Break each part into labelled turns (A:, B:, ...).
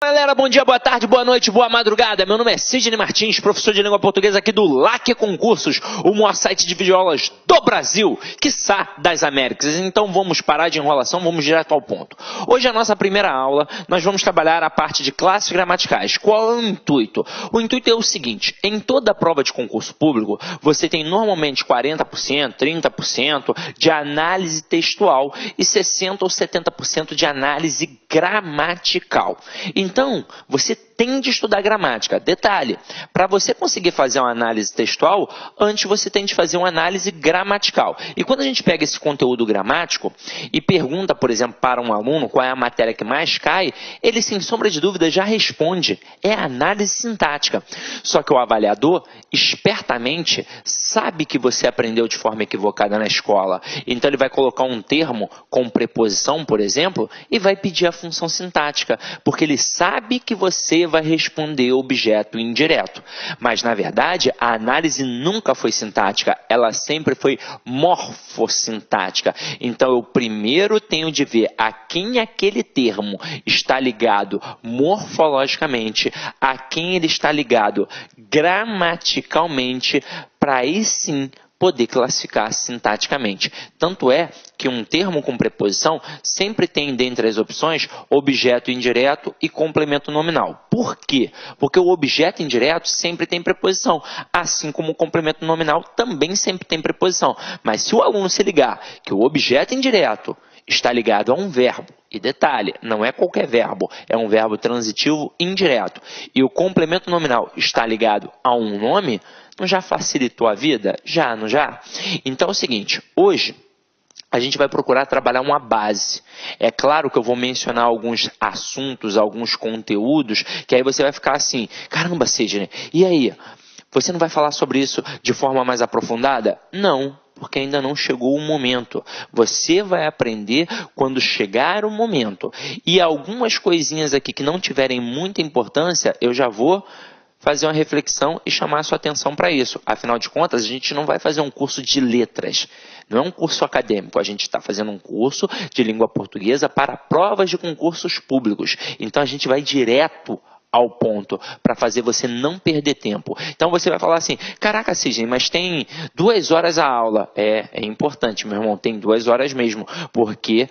A: Galera, bom dia, boa tarde, boa noite, boa madrugada. Meu nome é Sidney Martins, professor de língua portuguesa aqui do LAC Concursos, o maior site de videoaulas do Brasil, quiçá das Américas. Então vamos parar de enrolação, vamos direto ao ponto. Hoje, a nossa primeira aula, nós vamos trabalhar a parte de classes gramaticais. Qual é o intuito? O intuito é o seguinte: em toda prova de concurso público, você tem normalmente 40%, 30% de análise textual e 60% ou 70% de análise gramatical. Então, você tem de estudar gramática. Detalhe, para você conseguir fazer uma análise textual, antes você tem de fazer uma análise gramatical. E quando a gente pega esse conteúdo gramático e pergunta, por exemplo, para um aluno qual é a matéria que mais cai, ele, sem sombra de dúvida, já responde: é a análise sintática. Só que o avaliador, espertamente, sabe que você aprendeu de forma equivocada na escola. Então, ele vai colocar um termo com preposição, por exemplo, e vai pedir a função sintática, porque ele sabe que você vai responder objeto indireto. Mas, na verdade, a análise nunca foi sintática, ela sempre foi morfossintática. Então, eu primeiro tenho de ver a quem aquele termo está ligado morfologicamente, a quem ele está ligado gramaticalmente, para aí sim poder classificar sintaticamente. Tanto é que um termo com preposição sempre tem, dentre as opções, objeto indireto e complemento nominal. Por quê? Porque o objeto indireto sempre tem preposição, assim como o complemento nominal também sempre tem preposição. Mas se o aluno se ligar que o objeto indireto está ligado a um verbo, e detalhe, não é qualquer verbo, é um verbo transitivo indireto, e o complemento nominal está ligado a um nome, não já facilitou a vida? Já, não já? Então é o seguinte, hoje a gente vai procurar trabalhar uma base. É claro que eu vou mencionar alguns assuntos, alguns conteúdos, que aí você vai ficar assim: caramba, Sidney, e aí? Você não vai falar sobre isso de forma mais aprofundada? Não, porque ainda não chegou o momento. Você vai aprender quando chegar o momento. E algumas coisinhas aqui que não tiverem muita importância, eu já vou fazer uma reflexão e chamar a sua atenção para isso. Afinal de contas, a gente não vai fazer um curso de letras. Não é um curso acadêmico. A gente está fazendo um curso de língua portuguesa para provas de concursos públicos. Então, a gente vai direto ao ponto, para fazer você não perder tempo. Então você vai falar assim: caraca, Sidney, mas tem 2 horas a aula. É importante, meu irmão, tem 2 horas mesmo, porque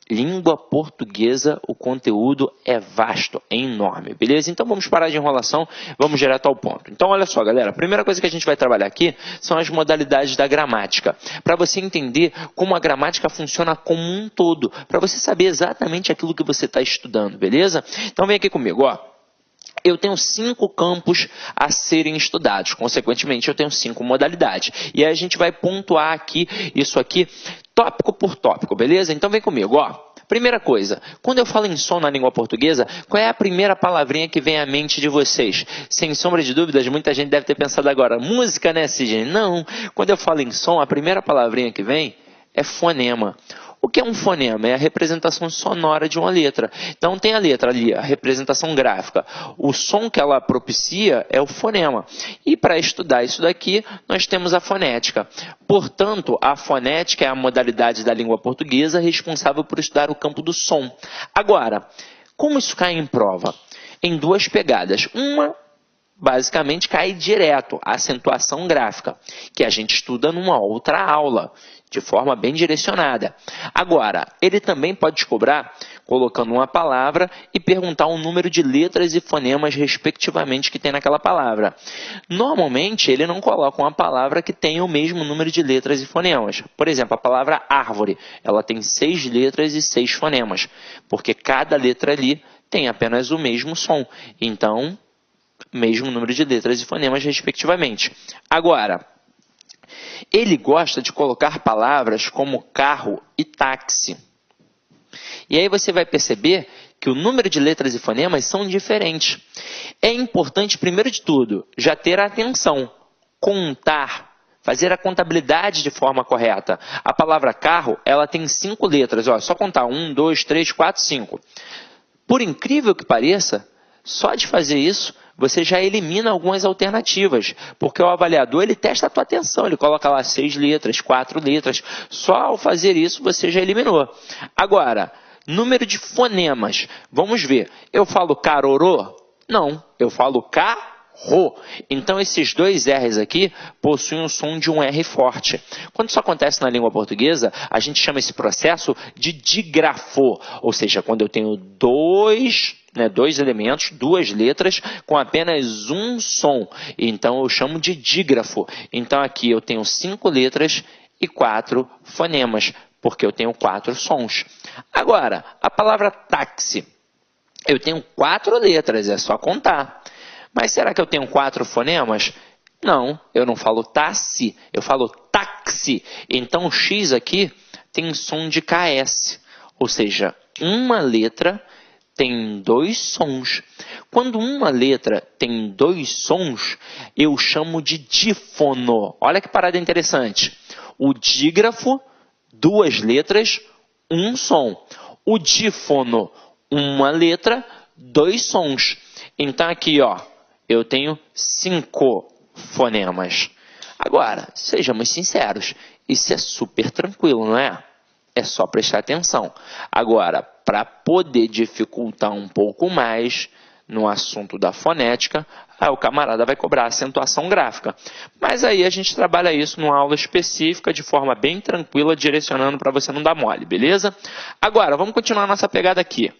A: língua portuguesa, o conteúdo é vasto, é enorme, beleza? Então vamos parar de enrolação, vamos direto ao ponto. Então olha só, galera, a primeira coisa que a gente vai trabalhar aqui são as modalidades da gramática, para você entender como a gramática funciona como um todo, para você saber exatamente aquilo que você está estudando, beleza? Então vem aqui comigo, ó. Eu tenho 5 campos a serem estudados, consequentemente eu tenho 5 modalidades. E aí a gente vai pontuar aqui, isso aqui, tópico por tópico, beleza? Então vem comigo, ó. Primeira coisa, quando eu falo em som na língua portuguesa, qual é a primeira palavrinha que vem à mente de vocês? Sem sombra de dúvidas, muita gente deve ter pensado agora: música, né, Sidney? Não, quando eu falo em som, a primeira palavrinha que vem é fonema. O que é um fonema? É a representação sonora de uma letra. Então tem a letra ali, a representação gráfica. O som que ela propicia é o fonema. E para estudar isso daqui, nós temos a fonética. Portanto, a fonética é a modalidade da língua portuguesa responsável por estudar o campo do som. Agora, como isso cai em prova? Em 2 pegadas. Uma, basicamente, cai direto, a acentuação gráfica, que a gente estuda numa outra aula, de forma bem direcionada. Agora, ele também pode te cobrar colocando uma palavra e perguntar o número de letras e fonemas, respectivamente, que tem naquela palavra. Normalmente, ele não coloca uma palavra que tenha o mesmo número de letras e fonemas. Por exemplo, a palavra árvore, ela tem 6 letras e 6 fonemas, porque cada letra ali tem apenas o mesmo som. Então, mesmo número de letras e fonemas, respectivamente. Agora, ele gosta de colocar palavras como carro e táxi. E aí você vai perceber que o número de letras e fonemas são diferentes. É importante, primeiro de tudo, já ter atenção, contar, fazer a contabilidade de forma correta. A palavra carro, ela tem 5 letras, ó, só contar 1, 2, 3, 4, 5. Por incrível que pareça, só de fazer isso, você já elimina algumas alternativas, porque o avaliador ele testa a tua atenção, ele coloca lá 6 letras, 4 letras, só ao fazer isso você já eliminou. Agora, Número de fonemas. Vamos ver. Eu falo carorô? Não, eu falo carro. Então, esses dois R's aqui possuem o som de um R forte. Quando isso acontece na língua portuguesa, a gente chama esse processo de dígrafo. Ou seja, quando eu tenho dois elementos, duas letras, com apenas um som. Então, eu chamo de dígrafo. Então, aqui eu tenho 5 letras e 4 fonemas, porque eu tenho 4 sons. Agora, a palavra táxi. Eu tenho 4 letras, é só contar. Mas será que eu tenho 4 fonemas? Não, eu não falo táxi, eu falo táxi. Então, o X aqui tem som de KS. Ou seja, uma letra tem 2 sons. Quando uma letra tem 2 sons, eu chamo de dífono. Olha que parada interessante. O dígrafo, 2 letras, 1 som. O dífono, uma letra, 2 sons. Então, aqui, ó, eu tenho 5 fonemas. Agora, sejamos sinceros, isso é super tranquilo, não é? É só prestar atenção. Agora, para poder dificultar um pouco mais no assunto da fonética, o camarada vai cobrar acentuação gráfica. Mas aí a gente trabalha isso numa aula específica, de forma bem tranquila, direcionando para você não dar mole, beleza? Agora, vamos continuar a nossa pegada aqui.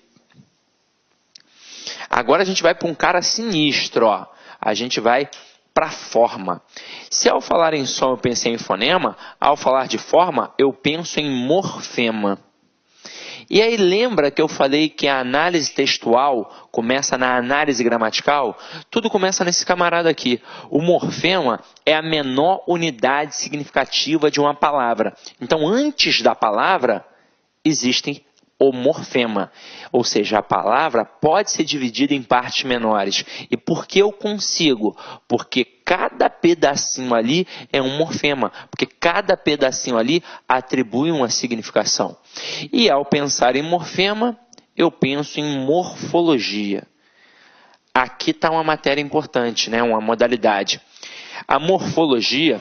A: Agora a gente vai para um cara sinistro, ó. A gente vai para a forma. Se ao falar em som eu pensei em fonema, ao falar de forma eu penso em morfema. E aí lembra que eu falei que a análise textual começa na análise gramatical? Tudo começa nesse camarada aqui. O morfema é a menor unidade significativa de uma palavra. Então, antes da palavra, existem o morfema, ou seja, a palavra pode ser dividida em partes menores. E por que eu consigo? Porque cada pedacinho ali é um morfema, porque cada pedacinho ali atribui uma significação. E ao pensar em morfema, eu penso em morfologia. Aqui está uma matéria importante, né? Uma modalidade. A morfologia,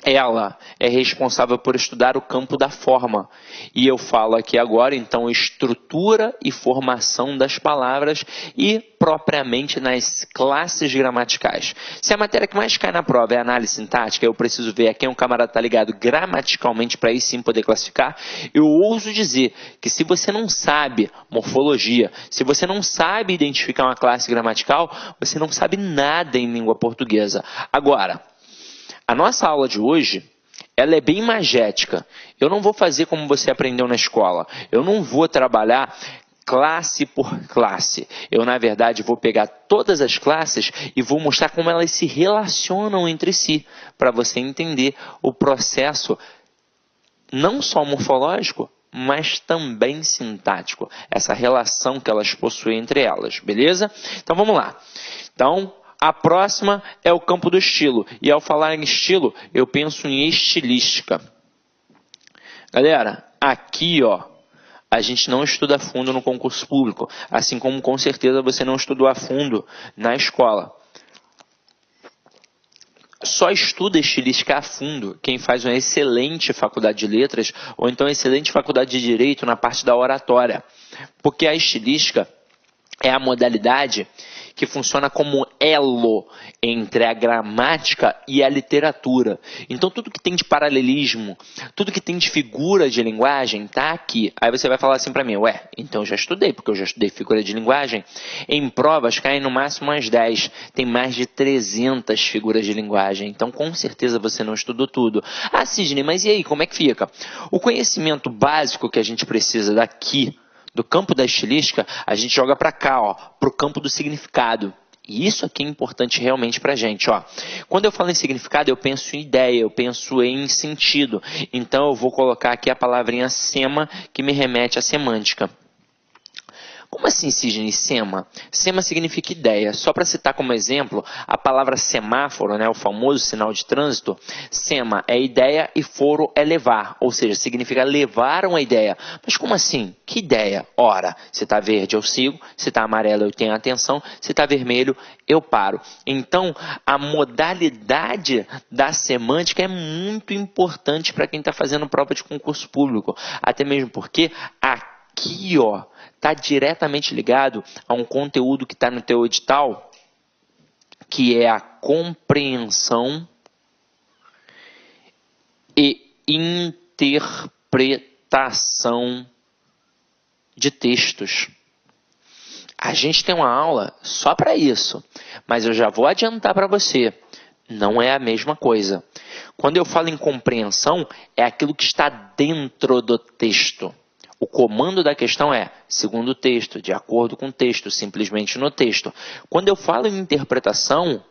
A: ela é responsável por estudar o campo da forma. E eu falo aqui agora, então, estrutura e formação das palavras e propriamente nas classes gramaticais. Se a matéria que mais cai na prova é análise sintática, eu preciso ver a quem um camarada está ligado gramaticalmente para aí sim poder classificar. Eu ouso dizer que se você não sabe morfologia, se você não sabe identificar uma classe gramatical, você não sabe nada em língua portuguesa. Agora, a nossa aula de hoje, ela é bem magética. Eu não vou fazer como você aprendeu na escola. Eu não vou trabalhar classe por classe. Eu, na verdade, vou pegar todas as classes e vou mostrar como elas se relacionam entre si, para você entender o processo não só morfológico, mas também sintático. Essa relação que elas possuem entre elas, beleza? Então, vamos lá. Então, a próxima é o campo do estilo. E ao falar em estilo, eu penso em estilística. Galera, aqui, ó, a gente não estuda a fundo no concurso público. Assim como, com certeza, você não estudou a fundo na escola. Só estuda estilística a fundo quem faz uma excelente faculdade de letras ou então excelente faculdade de direito na parte da oratória. Porque a estilística é a modalidade que funciona como elo entre a gramática e a literatura. Então, tudo que tem de paralelismo, tudo que tem de figura de linguagem, está aqui. Aí você vai falar assim para mim, ué, então eu já estudei, porque eu já estudei figura de linguagem. Em provas, caem no máximo umas 10. Tem mais de 300 figuras de linguagem. Então, com certeza, você não estudou tudo. Ah, Sidney, mas e aí, como é que fica? O conhecimento básico que a gente precisa daqui, do campo da estilística, a gente joga para cá, ó, para o campo do significado. E isso aqui é importante realmente para a gente. Ó. Quando eu falo em significado, eu penso em ideia, eu penso em sentido. Então, eu vou colocar aqui a palavrinha sema, que me remete à semântica. Como assim, Sidney, sema? Sema significa ideia. Só para citar como exemplo, a palavra semáforo, né, o famoso sinal de trânsito, sema é ideia e foro é levar, ou seja, significa levar uma ideia. Mas como assim? Que ideia? Ora, se está verde eu sigo, se está amarelo eu tenho atenção, se está vermelho eu paro. Então, a modalidade da semântica é muito importante para quem está fazendo prova de concurso público, até mesmo porque aqui aqui, ó, está diretamente ligado a um conteúdo que está no teu edital, que é a compreensão e interpretação de textos. A gente tem uma aula só para isso, mas eu já vou adiantar para você, não é a mesma coisa. Quando eu falo em compreensão, é aquilo que está dentro do texto. O comando da questão é, segundo o texto, de acordo com o texto, simplesmente no texto. Quando eu falo em interpretação,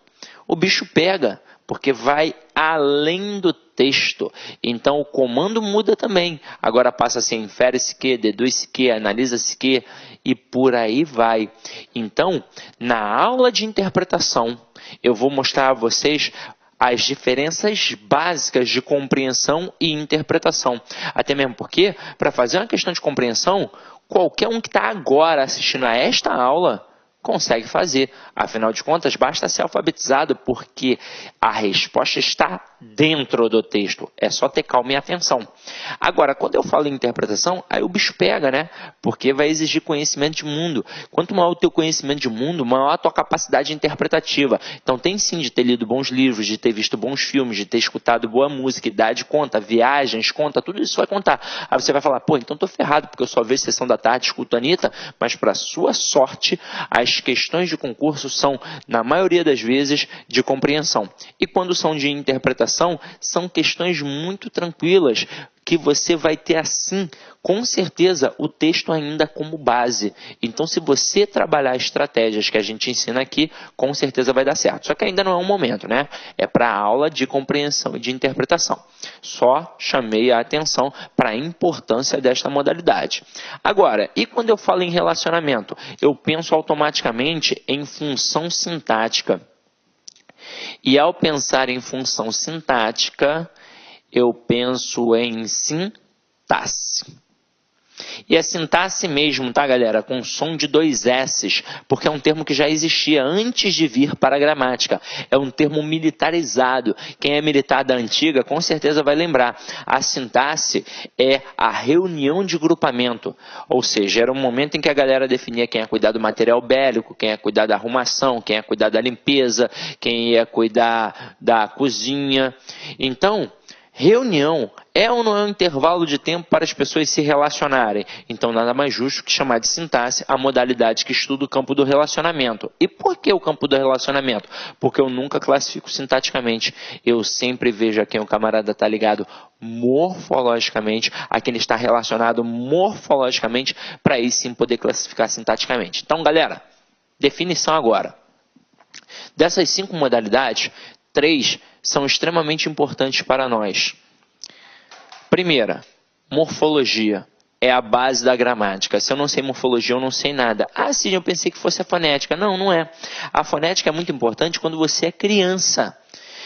A: o bicho pega, porque vai além do texto. Então o comando muda também. Agora passa a ser infere-se que, deduz-se que, analisa-se que e por aí vai. Então, na aula de interpretação, eu vou mostrar a vocês as diferenças básicas de compreensão e interpretação. Até mesmo porque, para fazer uma questão de compreensão, qualquer um que está agora assistindo a esta aula consegue fazer. Afinal de contas, basta ser alfabetizado, porque a resposta está dentro do texto. É só ter calma e atenção. Agora, quando eu falo em interpretação, aí o bicho pega, né? Porque vai exigir conhecimento de mundo. Quanto maior o teu conhecimento de mundo, maior a tua capacidade interpretativa. Então tem sim de ter lido bons livros, de ter visto bons filmes, de ter escutado boa música, idade conta, viagens conta, tudo isso vai contar. Aí você vai falar, pô, então tô ferrado, porque eu só vejo Sessão da Tarde, escuto a Anitta, mas para sua sorte, as questões de concurso são, na maioria das vezes, de compreensão. E quando são de interpretação, são questões muito tranquilas, que você vai ter assim, com certeza, o texto ainda como base. Então, se você trabalhar estratégias que a gente ensina aqui, com certeza vai dar certo. Só que ainda não é um momento, né? É para a aula de compreensão e de interpretação. Só chamei a atenção para a importância desta modalidade. Agora, e quando eu falo em relacionamento? Eu penso automaticamente em função sintática. E ao pensar em função sintática, eu penso em sintaxe. E a sintaxe mesmo, tá, galera? Com som de 2 S's, porque é um termo que já existia antes de vir para a gramática. É um termo militarizado. Quem é militar da antiga, com certeza vai lembrar. A sintaxe é a reunião de grupamento. Ou seja, era um momento em que a galera definia quem ia cuidar do material bélico, quem ia cuidar da arrumação, quem ia cuidar da limpeza, quem ia cuidar da cozinha. Então, reunião é ou não é um intervalo de tempo para as pessoas se relacionarem? Então, nada mais justo que chamar de sintaxe a modalidade que estuda o campo do relacionamento. E por que o campo do relacionamento? Porque eu nunca classifico sintaticamente. Eu sempre vejo a quem o camarada está ligado morfologicamente, a quem ele está relacionado morfologicamente, para aí sim poder classificar sintaticamente. Então, galera, definição agora. Dessas 5 modalidades, 3 são extremamente importantes para nós. Primeira, morfologia. É a base da gramática. Se eu não sei morfologia, eu não sei nada. Ah, sim, eu pensei que fosse a fonética. Não, não é. A fonética é muito importante quando você é criança,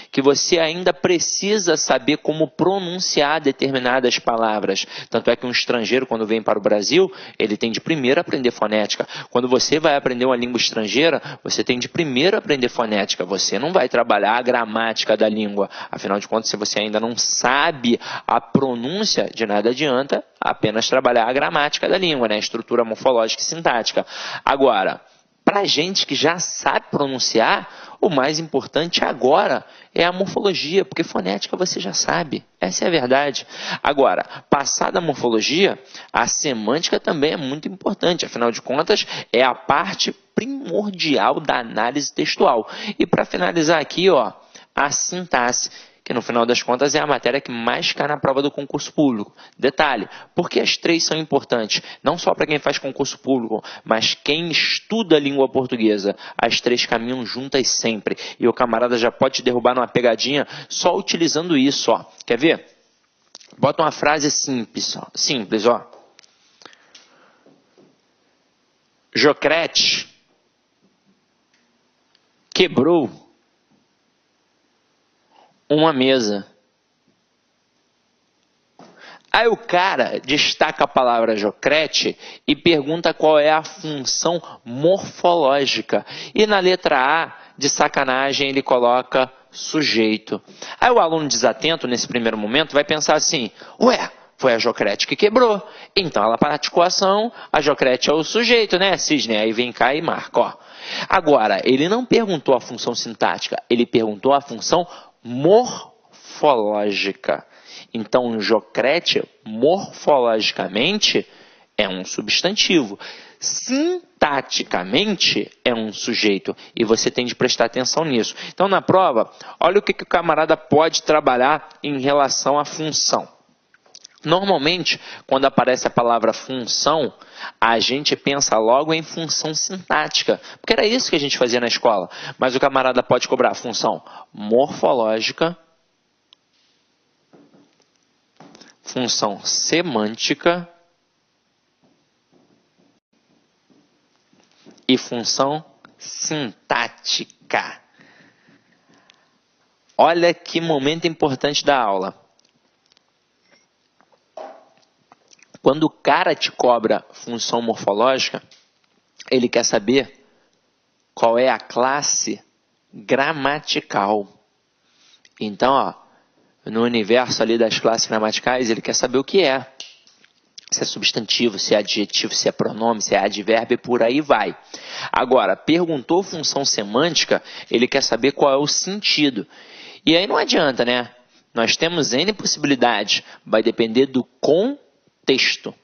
A: que você ainda precisa saber como pronunciar determinadas palavras. Tanto é que um estrangeiro, quando vem para o Brasil, ele tem de primeiro aprender fonética. Quando você vai aprender uma língua estrangeira, você tem de primeiro aprender fonética. Você não vai trabalhar a gramática da língua. Afinal de contas, se você ainda não sabe a pronúncia, de nada adianta apenas trabalhar a gramática da língua, né? A estrutura morfológica e sintática. Agora, para gente que já sabe pronunciar, o mais importante agora é a morfologia, porque fonética você já sabe. Essa é a verdade. Agora, passada a morfologia, a semântica também é muito importante. Afinal de contas, é a parte primordial da análise textual. E para finalizar aqui, ó, a sintaxe, que no final das contas é a matéria que mais cai na prova do concurso público. Detalhe, porque as 3 são importantes, não só para quem faz concurso público, mas quem estuda a língua portuguesa. As 3 caminham juntas sempre. E o camarada já pode te derrubar numa pegadinha só utilizando isso, ó. Quer ver? Bota uma frase simples, ó. Jocrete quebrou uma mesa. Aí o cara destaca a palavra Jocrete e pergunta qual é a função morfológica. E na letra A, de sacanagem, ele coloca sujeito. Aí o aluno desatento, nesse primeiro momento, vai pensar assim, ué, Foi a Jocrete que quebrou. Então ela praticou a ação, a Jocrete é o sujeito, né, Cisne? Aí vem cá e marca, ó. Agora, ele não perguntou a função sintática, ele perguntou a função morfológica. Então, Jocrete, morfologicamente, é um substantivo. Sintaticamente, é um sujeito. E você tem de prestar atenção nisso. Então, na prova, olha o que o camarada pode trabalhar em relação à função. Normalmente, quando aparece a palavra função, a gente pensa logo em função sintática, porque era isso que a gente fazia na escola. Mas o camarada pode cobrar função morfológica, função semântica e função sintática. Olha que momento importante da aula. Quando o cara te cobra função morfológica, ele quer saber qual é a classe gramatical. Então, ó, no universo ali das classes gramaticais, ele quer saber o que é. Se é substantivo, se é adjetivo, se é pronome, se é advérbio e por aí vai. Agora, perguntou função semântica, ele quer saber qual é o sentido. E aí não adianta, né? Nós temos N possibilidades, vai depender do contexto,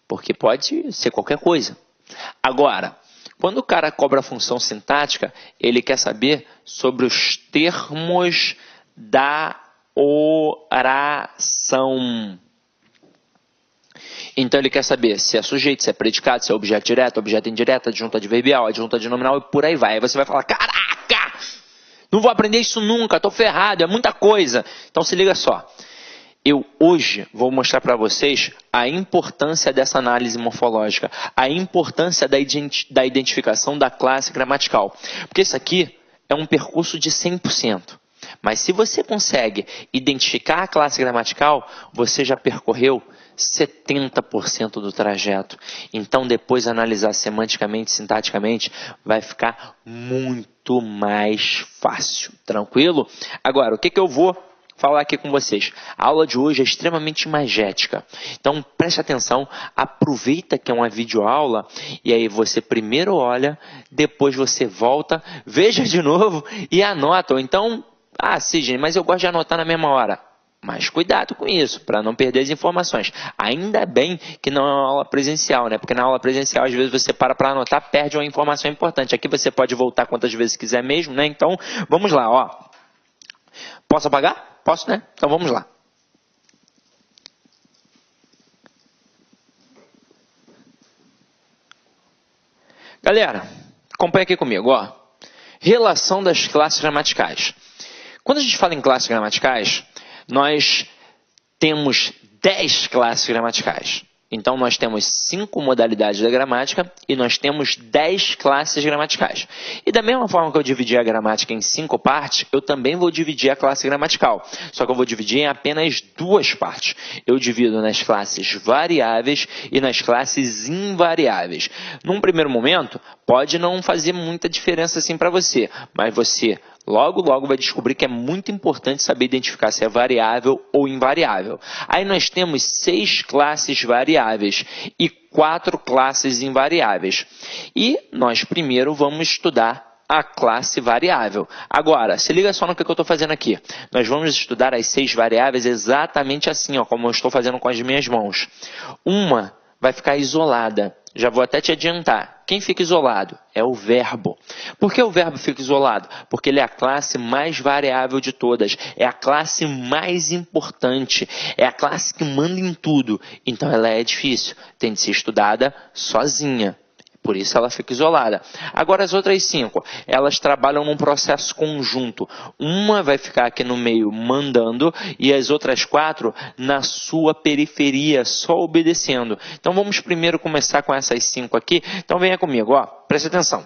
A: porque pode ser qualquer coisa. Agora, quando o cara cobra a função sintática, ele quer saber sobre os termos da oração. Então ele quer saber se é sujeito, se é predicado, se é objeto direto, objeto indireto, adjunto adverbial, adjunto adnominal e por aí vai. Aí você vai falar, caraca, não vou aprender isso nunca, estou ferrado, é muita coisa. Então se liga só. Eu hoje vou mostrar para vocês a importância dessa análise morfológica, a importância da identificação da classe gramatical. Porque isso aqui é um percurso de 100%. Mas se você consegue identificar a classe gramatical, você já percorreu 70% do trajeto. Então, depois analisar semanticamente, sintaticamente, vai ficar muito mais fácil. Tranquilo? Agora, o que eu vou falar aqui com vocês? A aula de hoje é extremamente imagética. Então, preste atenção, aproveita que é uma videoaula e aí você primeiro olha, depois você volta, veja de novo e anota. Ou então, Cisne, mas eu gosto de anotar na mesma hora. Mas cuidado com isso, para não perder as informações. Ainda bem que não é uma aula presencial, né? Porque na aula presencial, às vezes, você para anotar, perde uma informação importante. Aqui você pode voltar quantas vezes quiser mesmo, né? Então, vamos lá, ó. Posso apagar? Posso, né? Então vamos lá. Galera, acompanha aqui comigo, ó. Relação das classes gramaticais. Quando a gente fala em classes gramaticais, nós temos 10 classes gramaticais. Então, nós temos 5 modalidades da gramática e nós temos 10 classes gramaticais. E da mesma forma que eu dividi a gramática em 5 partes, eu também vou dividir a classe gramatical. Só que eu vou dividir em apenas 2 partes. Eu divido nas classes variáveis e nas classes invariáveis. Num primeiro momento, pode não fazer muita diferença assim para você, mas você logo vai descobrir que é muito importante saber identificar se é variável ou invariável. Aí nós temos 6 classes variáveis e 4 classes invariáveis. E nós primeiro vamos estudar a classe variável. Agora, se liga só no que eu estou fazendo aqui. Nós vamos estudar as 6 variáveis exatamente assim, ó, como eu estou fazendo com as minhas mãos. Uma vai ficar isolada. Já vou até te adiantar. Quem fica isolado? É o verbo. Por que o verbo fica isolado? Porque ele é a classe mais variável de todas. É a classe mais importante. É a classe que manda em tudo. Então ela é difícil. Tem de ser estudada sozinha. Por isso ela fica isolada. Agora as outras 5, elas trabalham num processo conjunto. Uma vai ficar aqui no meio mandando e as outras 4 na sua periferia, só obedecendo. Então vamos primeiro começar com essas 5 aqui. Então venha comigo, ó, presta atenção.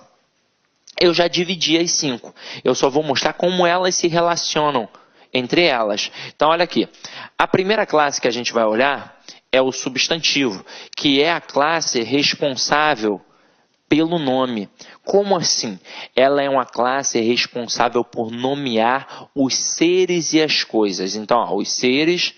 A: Eu já dividi as 5. Eu só vou mostrar como elas se relacionam entre elas. Então olha aqui. A primeira classe que a gente vai olhar é o substantivo, que é a classe responsável pelo nome. Como assim? Ela é uma classe responsável por nomear os seres e as coisas. Então, ó, os seres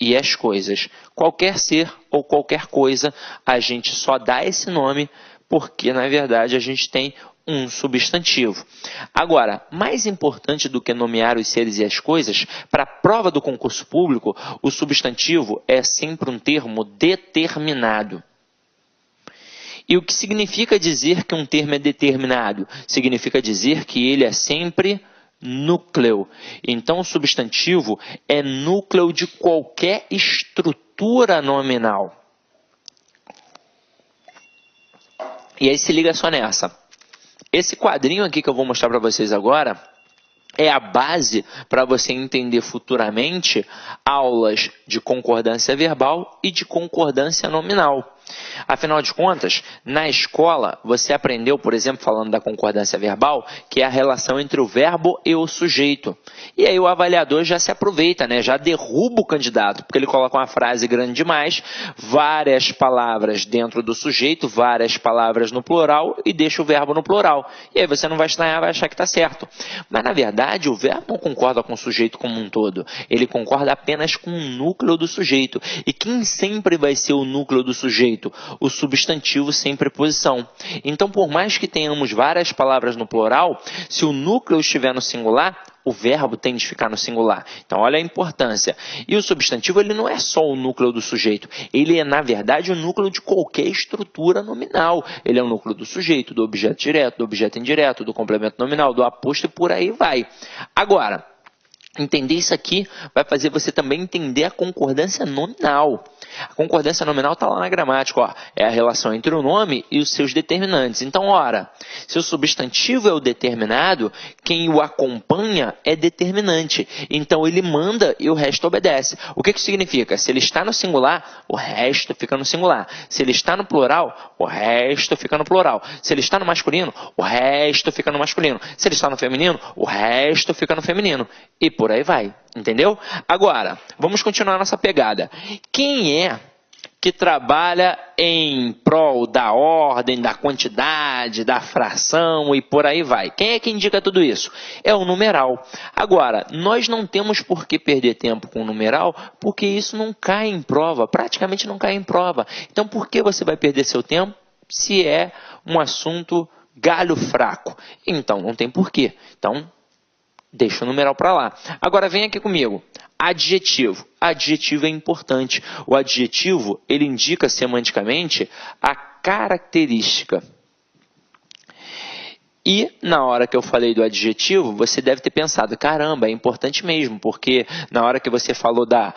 A: e as coisas. Qualquer ser ou qualquer coisa, a gente só dá esse nome porque, na verdade, a gente tem um substantivo. Agora, mais importante do que nomear os seres e as coisas, para a prova do concurso público, o substantivo é sempre um termo determinado. E o que significa dizer que um termo é determinado? Significa dizer que ele é sempre núcleo. Então, o substantivo é núcleo de qualquer estrutura nominal. E aí se liga só nessa. Esse quadrinho aqui que eu vou mostrar para vocês agora é a base para você entender futuramente aulas de concordância verbal e de concordância nominal. Afinal de contas, na escola, você aprendeu, por exemplo, falando da concordância verbal, que é a relação entre o verbo e o sujeito. E aí o avaliador já se aproveita, né? Já derruba o candidato, porque ele coloca uma frase grande demais, várias palavras dentro do sujeito, várias palavras no plural e deixa o verbo no plural. E aí você não vai estranhar, vai achar que está certo. Mas, na verdade, o verbo não concorda com o sujeito como um todo. Ele concorda apenas com o núcleo do sujeito. E quem sempre vai ser o núcleo do sujeito? O substantivo sem preposição. Então, por mais que tenhamos várias palavras no plural, se o núcleo estiver no singular, o verbo tem de ficar no singular. Então, olha a importância. E o substantivo, ele não é só o núcleo do sujeito. Ele é, na verdade, o núcleo de qualquer estrutura nominal. Ele é o núcleo do sujeito, do objeto direto, do objeto indireto, do complemento nominal, do aposto e por aí vai. Agora, entender isso aqui vai fazer você também entender a concordância nominal. A concordância nominal está lá na gramática, ó, é a relação entre o nome e os seus determinantes. Então, ora, se o substantivo é o determinado, quem o acompanha é determinante. Então, ele manda e o resto obedece. O que isso significa? Se ele está no singular, o resto fica no singular. Se ele está no plural, o resto fica no plural. Se ele está no masculino, o resto fica no masculino. Se ele está no feminino, o resto fica no feminino. E por aí vai. Entendeu? Agora, vamos continuar nossa pegada. Quem é que trabalha em prol da ordem, da quantidade, da fração e por aí vai? Quem é que indica tudo isso? É o numeral. Agora, nós não temos por que perder tempo com o numeral, porque isso não cai em prova, praticamente não cai em prova. Então, por que você vai perder seu tempo se é um assunto galho fraco? Então, não tem porquê. Então, deixa o numeral para lá. Agora vem aqui comigo. Adjetivo. Adjetivo é importante. O adjetivo, ele indica semanticamente a característica. E na hora que eu falei do adjetivo, você deve ter pensado, caramba, é importante mesmo, porque na hora que você falou da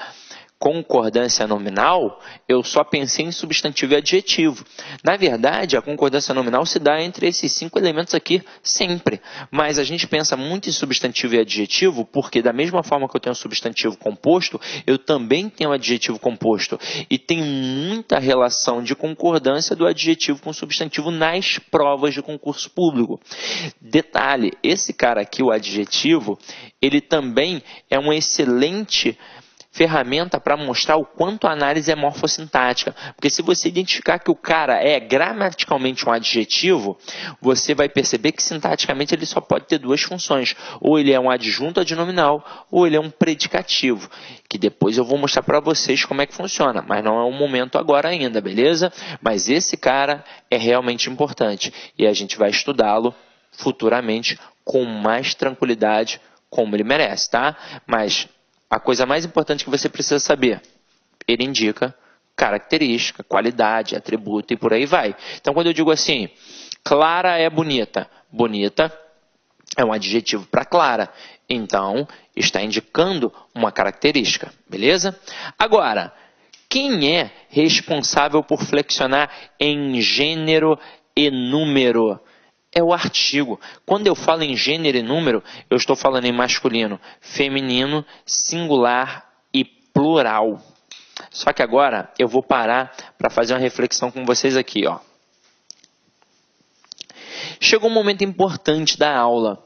A: concordância nominal, eu só pensei em substantivo e adjetivo. Na verdade, a concordância nominal se dá entre esses 5 elementos aqui sempre. Mas a gente pensa muito em substantivo e adjetivo porque da mesma forma que eu tenho substantivo composto, eu também tenho adjetivo composto. E tem muita relação de concordância do adjetivo com o substantivo nas provas de concurso público. Detalhe, esse cara aqui, o adjetivo, ele também é um excelente ferramenta para mostrar o quanto a análise é morfossintática. Porque se você identificar que o cara é gramaticalmente um adjetivo, você vai perceber que sintaticamente ele só pode ter 2 funções. Ou ele é um adjunto adnominal, ou ele é um predicativo. Que depois eu vou mostrar para vocês como é que funciona. Mas não é o momento agora ainda, beleza? Mas esse cara é realmente importante. E a gente vai estudá-lo futuramente com mais tranquilidade, como ele merece, tá? Mas a coisa mais importante que você precisa saber, ele indica característica, qualidade, atributo e por aí vai. Então, quando eu digo assim, Clara é bonita, bonita é um adjetivo para Clara. Então, está indicando uma característica, beleza? Agora, quem é responsável por flexionar em gênero e número? É o artigo. Quando eu falo em gênero e número, eu estou falando em masculino, feminino, singular e plural. Só que agora eu vou parar para fazer uma reflexão com vocês aqui, ó. Chegou um momento importante da aula.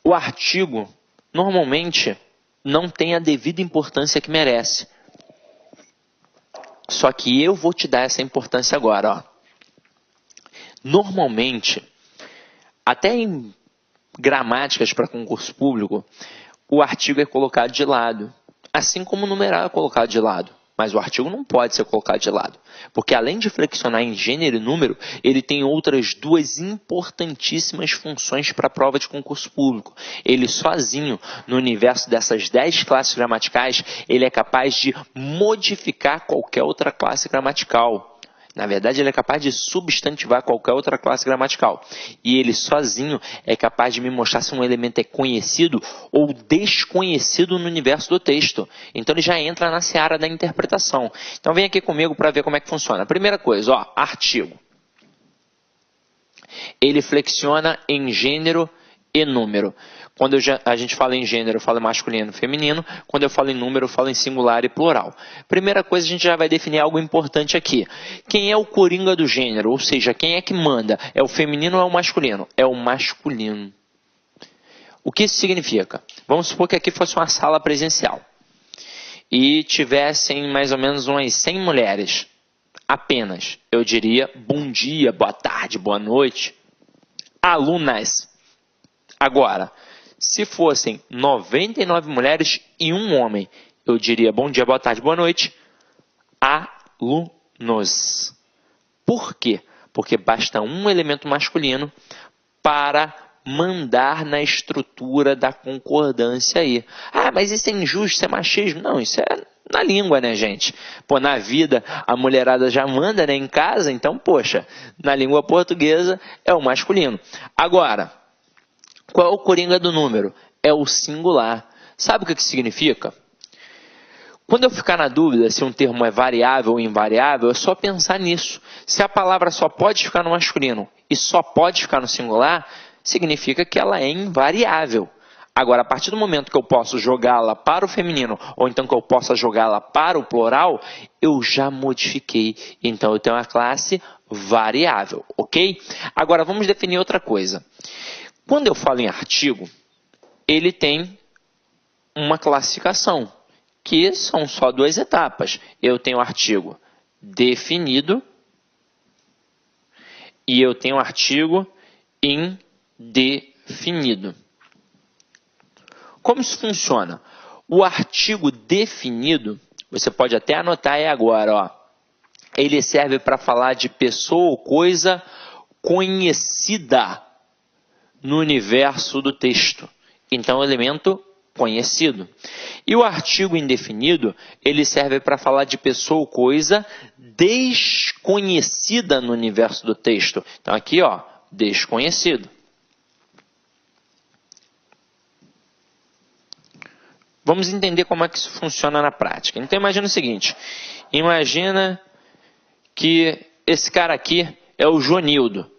A: O artigo, normalmente, não tem a devida importância que merece. Só que eu vou te dar essa importância agora, ó. Normalmente, até em gramáticas para concurso público, o artigo é colocado de lado, assim como o numeral é colocado de lado. mas o artigo não pode ser colocado de lado, porque além de flexionar em gênero e número, ele tem outras duas importantíssimas funções para a prova de concurso público. Ele sozinho, no universo dessas 10 classes gramaticais, ele é capaz de modificar qualquer outra classe gramatical. Na verdade, ele é capaz de substantivar qualquer outra classe gramatical. E ele sozinho é capaz de me mostrar se um elemento é conhecido ou desconhecido no universo do texto. Então, ele já entra na seara da interpretação. Então, vem aqui comigo para ver como é que funciona. A primeira coisa, ó, artigo. Ele flexiona em gênero e número. Quando a gente fala em gênero, eu falo em masculino e feminino. Quando eu falo em número, eu falo em singular e plural. Primeira coisa, a gente já vai definir algo importante aqui. Quem é o coringa do gênero? Ou seja, quem é que manda? É o feminino ou é o masculino? É o masculino. O que isso significa? Vamos supor que aqui fosse uma sala presencial. E tivessem mais ou menos umas 100 mulheres. Apenas. Eu diria bom dia, boa tarde, boa noite. Alunas. Agora, se fossem 99 mulheres e um homem, eu diria bom dia, boa tarde, boa noite, alunos. Por quê? Porque basta um elemento masculino para mandar na estrutura da concordância aí. Ah, mas isso é injusto, isso é machismo? Não, isso é na língua, né, gente? Pô, na vida, a mulherada já manda, né, em casa, então, poxa, na língua portuguesa é o masculino. Agora, qual é o coringa do número? É o singular. Sabe o que significa? Quando eu ficar na dúvida se um termo é variável ou invariável, é só pensar nisso. Se a palavra só pode ficar no masculino e só pode ficar no singular, significa que ela é invariável. Agora, a partir do momento que eu posso jogá-la para o feminino, ou então que eu possa jogá-la para o plural, eu já modifiquei. Então, eu tenho a classe variável, ok? Agora, vamos definir outra coisa. Quando eu falo em artigo, ele tem uma classificação, que são só duas etapas. Eu tenho o artigo definido e eu tenho o artigo indefinido. Como isso funciona? O artigo definido, você pode até anotar aí agora, ó. Ele serve para falar de pessoa ou coisa conhecida no universo do texto. Então, o elemento conhecido. E o artigo indefinido, ele serve para falar de pessoa ou coisa desconhecida no universo do texto. Então, aqui, ó, desconhecido. Vamos entender como é que isso funciona na prática. Então, imagina o seguinte. Imagina que esse cara aqui é o Joanildo.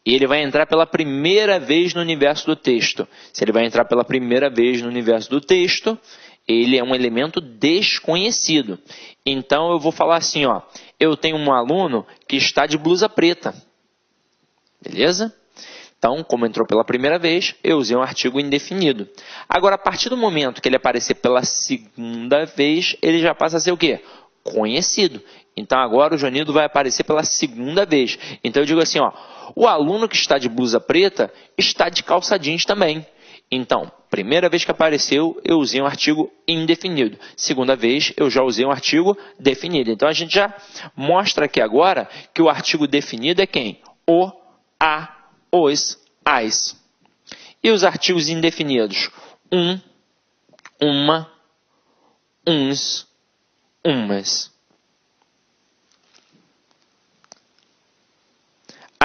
A: E ele vai entrar pela primeira vez no universo do texto. Se ele vai entrar pela primeira vez no universo do texto, ele é um elemento desconhecido. Então, eu vou falar assim, ó. Eu tenho um aluno que está de blusa preta. Beleza? Então, como entrou pela primeira vez, eu usei um artigo indefinido. Agora, a partir do momento que ele aparecer pela segunda vez, ele já passa a ser o quê? Conhecido. Então, agora o Joanildo vai aparecer pela segunda vez. Então, eu digo assim, ó. O aluno que está de blusa preta está de calça jeans também. Então, primeira vez que apareceu, eu usei um artigo indefinido. Segunda vez, eu já usei um artigo definido. Então, a gente já mostra aqui agora que o artigo definido é quem? O, a, os, as. E os artigos indefinidos? Um, uma, uns, umas.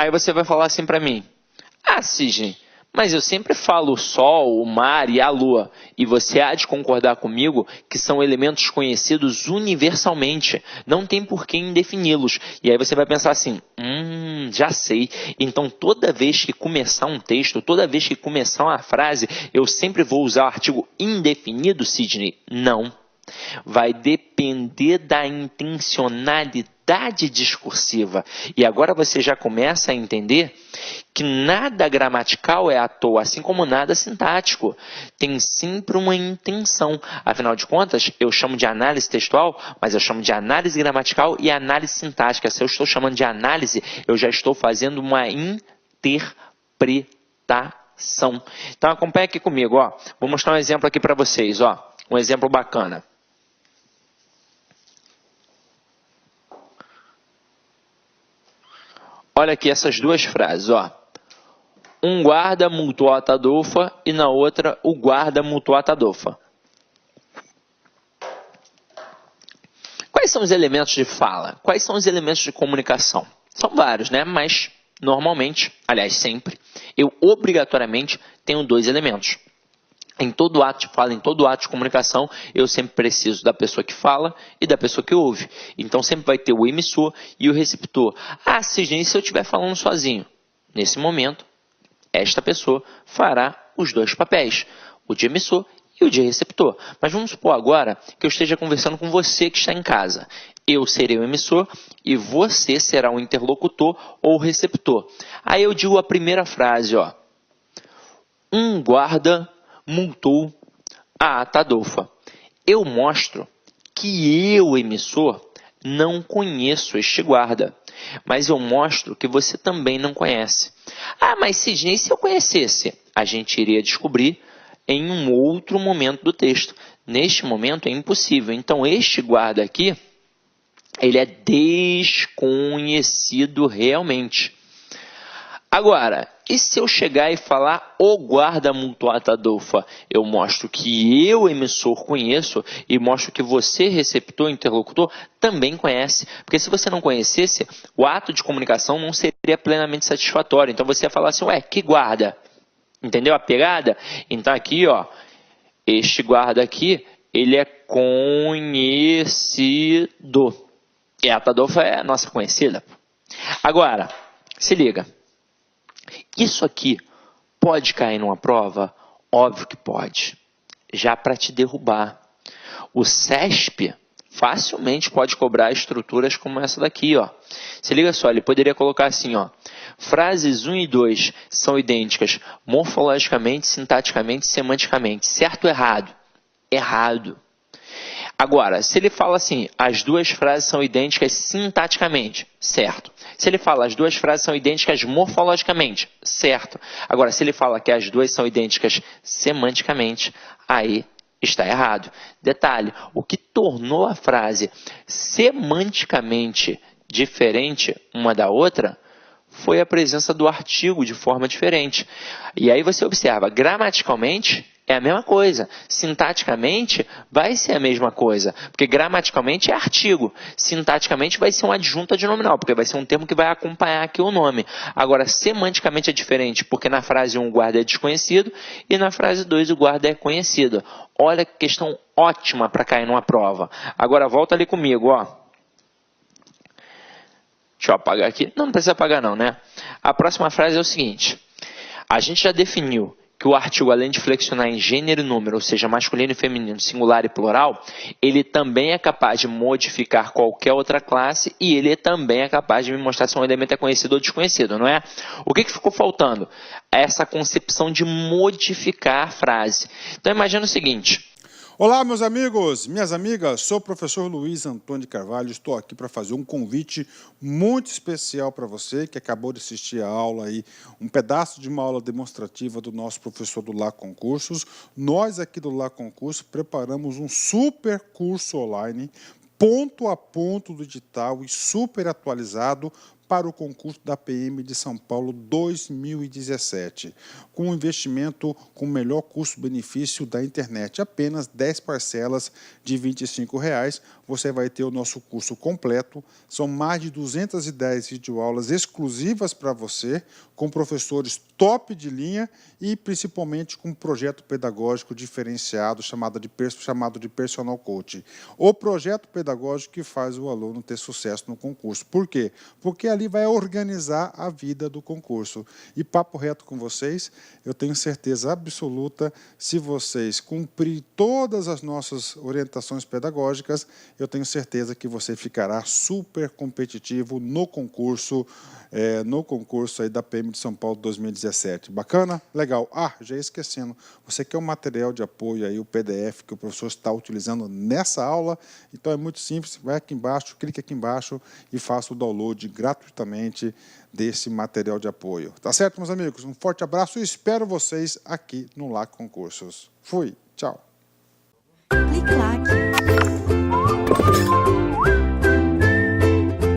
A: Aí você vai falar assim para mim, ah, Sidney, mas eu sempre falo o sol, o mar e a lua, e você há de concordar comigo que são elementos conhecidos universalmente, não tem por que indefini-los. E aí você vai pensar assim, já sei, então toda vez que começar um texto, toda vez que começar uma frase, eu sempre vou usar o artigo indefinido, Sidney? Não. Vai depender da intencionalidade discursiva. E agora você já começa a entender que nada gramatical é à toa, assim como nada sintático. Tem sempre uma intenção. Afinal de contas, eu chamo de análise textual, mas eu chamo de análise gramatical e análise sintática. Se eu estou chamando de análise, eu já estou fazendo uma interpretação. Então acompanha aqui comigo, ó. Vou mostrar um exemplo aqui para vocês, ó. Um exemplo bacana. olha aqui essas duas frases, ó. Um guarda multou a Tadolfa e na outra o guarda multou a Tadolfa. Quais são os elementos de fala? Quais são os elementos de comunicação? São vários, né? Mas normalmente, aliás sempre, eu obrigatoriamente tenho dois elementos. Em todo ato de fala, em todo ato de comunicação, eu sempre preciso da pessoa que fala e da pessoa que ouve. Então sempre vai ter o emissor e o receptor. Ah, Sidney, se eu estiver falando sozinho? Nesse momento, esta pessoa fará os dois papéis, o de emissor e o de receptor. Mas vamos supor agora que eu esteja conversando com você que está em casa. Eu serei o emissor e você será o interlocutor ou o receptor. Aí eu digo a primeira frase, ó. Um guarda multou a Tadolfa. Eu mostro que eu, emissor, não conheço este guarda, mas eu mostro que você também não conhece. Ah, mas Sidney, se eu conhecesse? A gente iria descobrir em um outro momento do texto. Neste momento é impossível. Então, este guarda aqui, ele é desconhecido realmente. Agora, e se eu chegar e falar o guarda multou a Tadolfa? Eu mostro que eu, emissor, conheço e mostro que você, receptor, interlocutor, também conhece. Porque se você não conhecesse, o ato de comunicação não seria plenamente satisfatório. Então você ia falar assim, ué, que guarda? Entendeu a pegada? Então aqui, ó, este guarda aqui, ele é conhecido. E a Tadolfa é a nossa conhecida. Agora, se liga. Isso aqui pode cair numa prova? Óbvio que pode. Já para te derrubar. O CESP facilmente pode cobrar estruturas como essa daqui, ó. Se liga só, ele poderia colocar assim, ó. Frases 1 e 2 são idênticas morfologicamente, sintaticamente e semanticamente. Certo ou errado? Errado. Agora, se ele fala assim, as duas frases são idênticas sintaticamente, certo. Se ele fala as duas frases são idênticas morfologicamente, certo. Agora, se ele fala que as duas são idênticas semanticamente, aí está errado. Detalhe, o que tornou a frase semanticamente diferente uma da outra foi a presença do artigo de forma diferente. E aí você observa, gramaticalmente é a mesma coisa, sintaticamente vai ser a mesma coisa, porque gramaticalmente é artigo, sintaticamente vai ser um adjunto adnominal, porque vai ser um termo que vai acompanhar aqui o nome. Agora, semanticamente é diferente, porque na frase 1 o guarda é desconhecido e na frase 2 o guarda é conhecido. Olha que questão ótima para cair numa prova. Agora volta ali comigo, ó. Deixa eu apagar aqui. Não precisa apagar não, né? A próxima frase é o seguinte. A gente já definiu que o artigo, além de flexionar em gênero e número, ou seja, masculino e feminino, singular e plural, ele também é capaz de modificar qualquer outra classe e ele também é capaz de me mostrar se um elemento é conhecido ou desconhecido, não é? O que ficou faltando? Essa concepção de modificar a frase. Então, imagina o seguinte.
B: Olá, meus amigos, minhas amigas, sou o professor Luiz Antônio de Carvalho, estou aqui para fazer um convite muito especial para você que acabou de assistir a aula aí, um pedaço de uma aula demonstrativa do nosso professor do Lá Concursos. Nós aqui do Lá Concursos preparamos um super curso online, ponto a ponto do edital e super atualizado para o concurso da PM de São Paulo 2017, com um investimento com o melhor custo-benefício da internet, apenas 10 parcelas de R$ 25,00, você vai ter o nosso curso completo, são mais de 210 videoaulas exclusivas para você, com professores top de linha e principalmente com um projeto pedagógico diferenciado chamado de Personal Coach. O projeto pedagógico que faz o aluno ter sucesso no concurso. Por quê? Porque ali vai organizar a vida do concurso. E papo reto com vocês, eu tenho certeza absoluta, se vocês cumprirem todas as nossas orientações pedagógicas, eu tenho certeza que você ficará super competitivo no concurso aí da PM de São Paulo 2017. Bacana? Legal. Ah, já ia esquecendo, você quer um material de apoio aí, o PDF que o professor está utilizando nessa aula, então é muito simples, vai aqui embaixo, clique aqui embaixo e faça o download gratuitamente desse material de apoio. Tá certo, meus amigos? Um forte abraço e espero vocês aqui no Lá Concursos. Fui, tchau.
C: Clique lá.